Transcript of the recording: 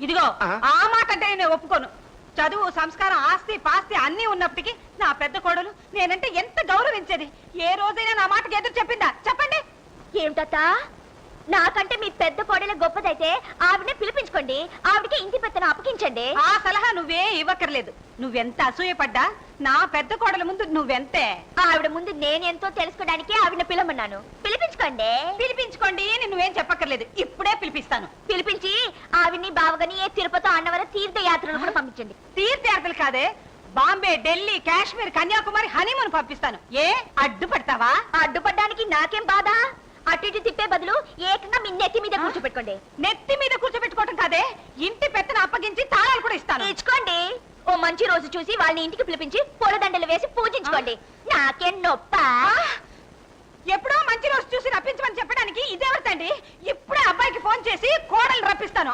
ఇదిగో ఆ మాట అంటే నేను ఒప్పుకోను. చదువు, సంస్కారం, ఆస్తి పాస్తి అన్ని ఉన్నప్పటికీ నా పెద్ద కోడలు నేనంటే ఎంత గౌరవించేది. ఏ రోజైనా నా మాటకి ఎదురు చెప్పిందా? చెప్పండి. ఏమిటత్తా, నాకంటే మీ పెద్ద కోడలే గొప్పదైతే ఆవిడనే పిలిపించుకోండి, ఆవిడకి ఇంటి పెత్తనం అప్పగించండి. ఆ సలహా నువ్వే ఇవ్వక్కర్లేదు. నువ్వెంత అసూయపడ్డా నా పెద్ద కోడల ముందు నువ్వెంతే. ఆవిడ ముందు నేనెంతో తెలుసుకోవడానికి ఆవిడ పిలవమన్నాను. పిలిపించుకోండి. పిలిపించుకోండి అని నువ్వేం చెప్పక్కర్లేదు. ఇప్పుడే పిలిపిస్తాను. పిలిపించి ఆవిడ్ని బావగాని ఏ తిరుపతి అన్నవరం తీర్థయాత్రలు కూడా పంపించండి. తీర్థయాత్రలు కాదే, బాంబే, ఢిల్లీ, కాశ్మీర్, కన్యాకుమారి హనీమూన్ పంపిస్తాను. ఏ అడ్డుపడతావా? అడ్డుపడ్డానికి నాకేం బాధ? అటు ఇటు తిప్పే బదులు ఏకంగా మీ నెత్తి మీద కూర్చోపెట్టుకోండి. నెత్తి మీద కూర్చోబెట్టుకోవటం కాదే, ఇంటి పెత్తన అప్పగించి తాళాలు కూడా ఇస్తాను. ఇచ్చుకోండి. ఓ మంచి రోజు చూసి వాళ్ళని ఇంటికి పిలిపించి పూలదండలు వేసి పూజించుకోండి. నాకేం నొప్ప? ఎప్పుడో మంచి రోజు చూసి రప్పించమని చెప్పడానికి ఇదేవతండి. ఇప్పుడే అబ్బాయికి ఫోన్ చేసి కోడలు రప్పిస్తాను.